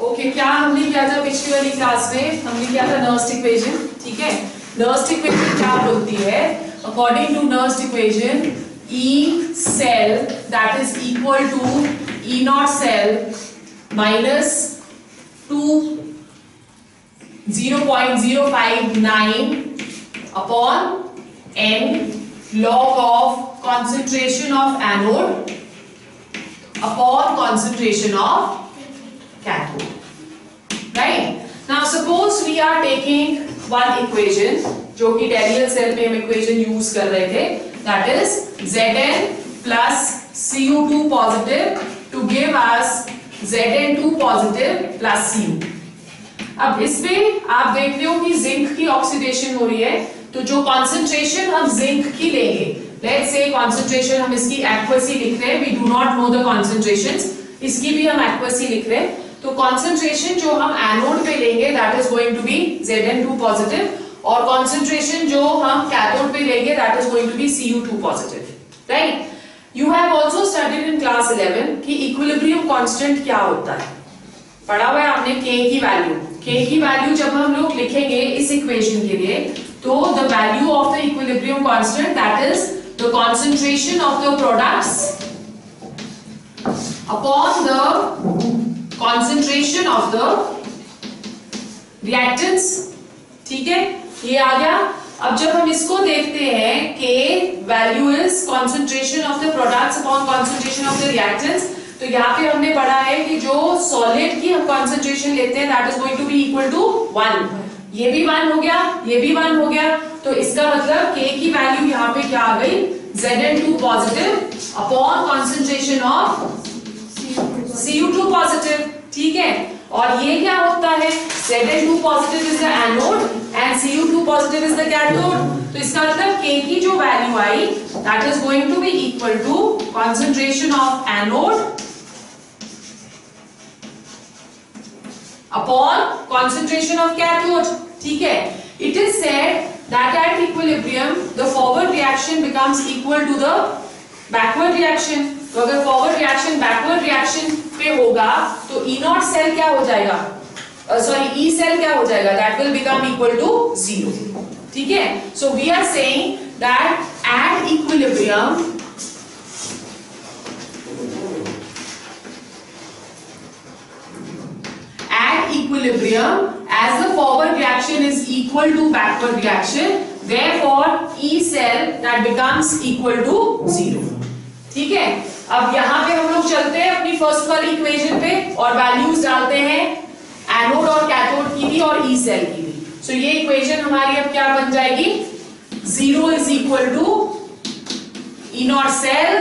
Okay, क्या हमने किया था पिछली वाली क्लास में? हमने किया था नर्स्ट इक्वेशन, ठीक है। नर्स्ट इक्वेशन क्या बोलती है? According to Nernst equation, E cell that is equal to E naught cell minus 0.059 upon n log of concentration of anode upon concentration of cathode. Right? Now suppose we are taking one equation, जो कि टेरियल cell में हम equation use कर रहे थे, that is Zn plus Cu2 positive to give us Zn2 positive plus Cu. अब इसमें आप देखते हो कि जिंक की ऑक्सीडेशन हो रही है, तो जो कॉन्सेंट्रेशन हम जिंक की लेंगे, लेट्स से कॉन्सेंट्रेशन हम इसकी एक्वस ही लिख रहे हैं, we do not know the concentrations, इसकी भी हम एक्वस ही लिख रहे हैं, तो कॉन्सेंट्रेशन जो हम एनोड पे लेंगे that is going to be Zn2 positive, और कॉन्सेंट्रेशन जो हम कैथोड पे लेंगे that is going to be Cu2 positive, right. You have also studied in class 11 कि इक्विलिब्रियम कांस्टेंट क्या होता है, पढ़ा हुआ है आपने K की वैल्यू। K की वैल्यू जब हम लोग लिखेंगे इस इक्वेशन के लिए, तो the value of the equilibrium constant that is the concentration of the products upon the concentration of the reactants, ठीक है, ये आ गया। अब जब हम इसको देखते हैं, K value is concentration of the products upon concentration of the reactants, तो यहाँ पे हमने पढ़ा है कि जो सॉलिड की हम कंसंट्रेशन लेते हैं that is going to be equal to 1, ये भी 1 हो गया, ये भी 1 हो गया, तो इसका मतलब K की वैल्यू यहाँ पे क्या आ गई, Zn2 positive upon concentration of Cu2 positive, ठीक है। और ये क्या होता है, Zn2 positive is the anode and Cu2 positive is the cathode, तो इसका मतलब K की जो वैल्यू आई that is going to be equal to concentration of anode upon concentration of cathode, ठीक है। It is said that at equilibrium the forward reaction becomes equal to the backward reaction, तो अगर forward reaction backward reaction पे होगा तो E naught cell क्या हो जाएगा, E cell क्या हो जाएगा, that will become equal to 0, ठीक है। so we are saying that at equilibrium as the forward reaction is equal to backward reaction, therefore E cell that becomes equal to 0, ठीक है। अब यहाँ पे हम लोग चलते हैं अपनी फर्स्ट वाली इक्वेशन पे और वैल्यूज डालते हैं एनोड और कैथोड की भी और E cell की भी। सो ये इक्वेशन हमारी अब क्या बन जाएगी, 0 is equal to E naught cell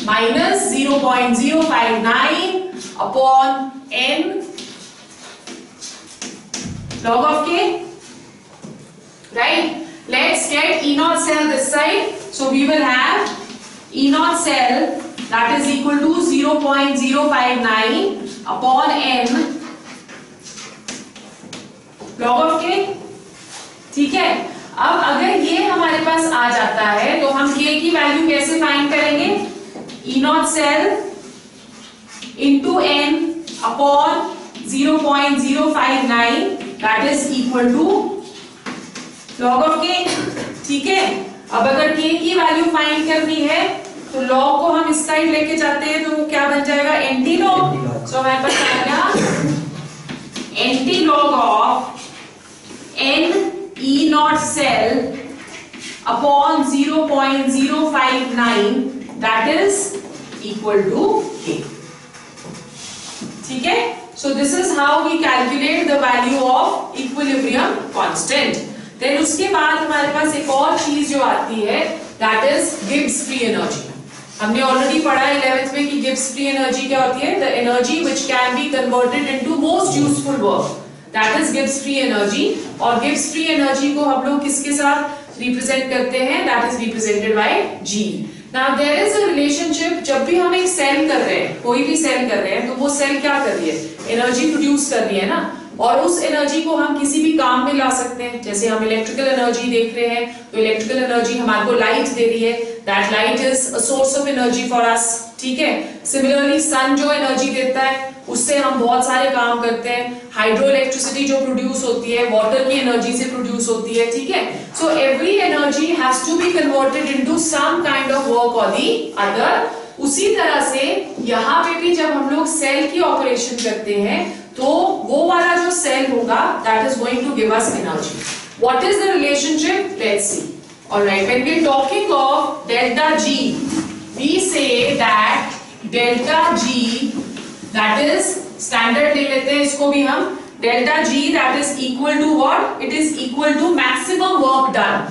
minus 0.059 upon n log of K, right? Let's get E naught cell this side, so we will have E naught cell that is equal to 0.059 upon n log of K, ठीक है। अब अगर ये हमारे पास आ जाता है तो हम K की वैल्यू कैसे फाइंड करेंगे, E naught cell into n upon 0.059 that is equal to log of K, ठीक है। अब अगर K की वैल्यू फाइंड करनी है तो log को हम इस साइड लेके जाते हैं तो वो क्या बन जाएगा, एंटी लॉग, सो हमारे पास आएगा anti log of n E naught cell upon 0.059 that is equal to K, ठीक है। So this is how we calculate the value of equilibrium constant. Then उसके बाद हमारे पास एक और चीज जो आती है that is Gibbs free energy. हमने already पढ़ा 11th में कि Gibbs free energy क्या होती है, the energy which can be converted into most useful work, that is Gibbs free energy. और Gibbs free energy को हम लोग किसके साथ represent करते हैं, that is represented by G. Now there is a relationship, जब भी हम एक सेल कर रहे हैं, कोई भी सेल कर रहे हैं, तो वो सेल क्या कर रही है, एनर्जी प्रोड्यूस कर रही है ना, और उस एनर्जी को हम किसी भी काम में ला सकते हैं। जैसे हम इलेक्ट्रिकल एनर्जी देख रहे हैं, तो इलेक्ट्रिकल एनर्जी हमारे को लाइट दे रही है, that light is a source of energy for us, ठीक है। सिमिलरली सन जो एनर्जी देता है उससे हम बहुत सारे काम करते हैं। हाइड्रो इलेक्ट्रिसिटी जो प्रोड्यूस होती है वाटर की एनर्जी से प्रोड्यूस होती है, ठीक है। So every energy has to be converted into some kind of work और दी अदर। उसी तरह से यहाँ पे भी जब हम लोग सेल की ऑपरेशन करते हैं तो वो वाला जो सेल होगा that is going to give us energy. What is the relationship, let's see. Alright, when we are talking of delta G, we say that delta G that is, standard ले लेते हैं इसको भी हम, delta G that is equal to what, it is equal to maximum work done,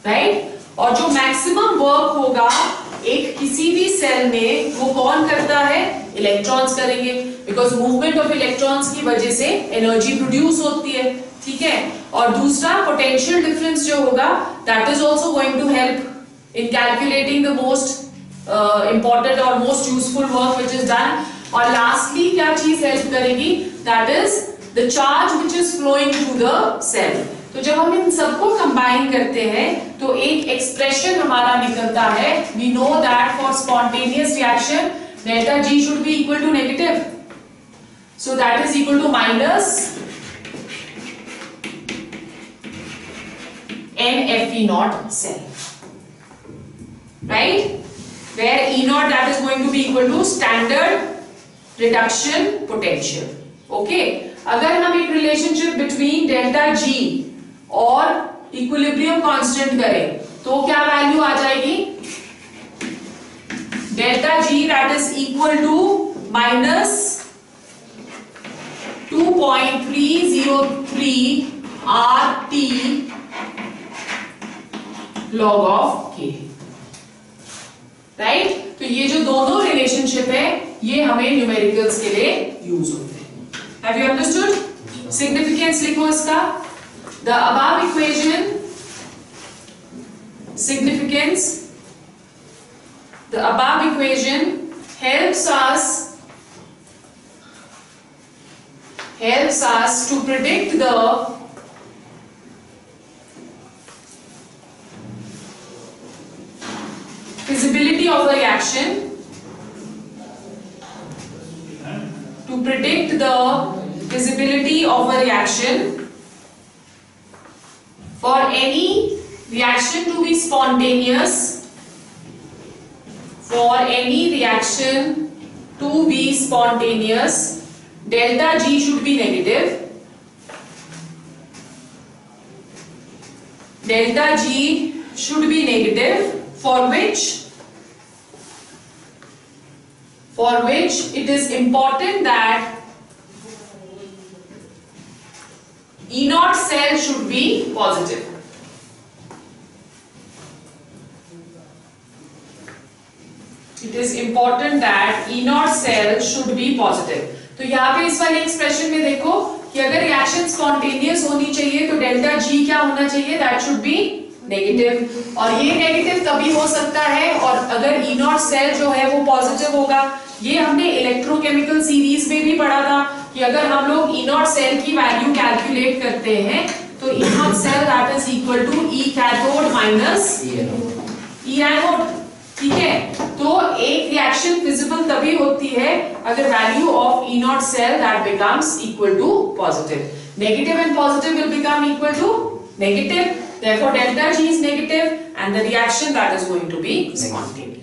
right. और जो maximum work होगा एक किसी भी सेल में वो कौन करता है, इलेक्ट्रॉन्स करेंगे, बिकॉज मूवमेंट ऑफ इलेक्ट्रॉन्स की वजह से एनर्जी प्रोड्यूस होती है, ठीक है। और दूसरा पोटेंशियल डिफरेंस जो होगा that is also going to help in calculating the most important or most useful work which is done. और lastly क्या चीज help करेगी, that is the charge which is flowing through the cell. तो जब हम इन सबको combine करते हैं तो एक expression हमारा निकलता है. We know that for spontaneous reaction delta G should be equal to negative. So that is equal to minus NFE naught cell. Right, where E naught that is going to be equal to standard reduction potential. Okay, अगर हम एक relationship between delta G और equilibrium constant करें तो क्या value आ जाएगी, delta G that is equal to minus 2.303 RT log of K. Right तो ये जो दोनों रिलेशनशिप है ये हमें न्यूमेरिकल्स के लिए यूज होते हैं. Have you understood? सिग्निफिकेंस लिखो इसका. The above equation significance, the above equation helps us to predict the feasibility of the reaction, to predict the feasibility of a reaction for any reaction to be spontaneous, for any reaction to be spontaneous delta G should be negative. Delta G should be negative, for which it is important that E naught cell should be positive. It is important that E naught cell should be positive. तो यहाँ पे इस वाले expression में देखो कि अगर reaction spontaneous होनी चाहिए तो डेल्टा G क्या होना चाहिए, दैट शुड बी नेगेटिव. और ये नेगेटिव तभी हो सकता है और अगर E naught सेल जो है वो पॉजिटिव होगा. ये हमने इलेक्ट्रोकेमिकल सीरीज में भी पढ़ा था कि अगर हम लोग E naught सेल की वैल्यू कैलकुलेट करते हैं तो E naught cell that is equal to E cathode minus E anode. ठीक है, तो एक रिएक्शन फिजिबल तभी होती है अगर value of E naught cell that becomes equal to positive. Negative and positive will become equal to negative. Therefore delta G is negative and the reaction that is going to be spontaneous.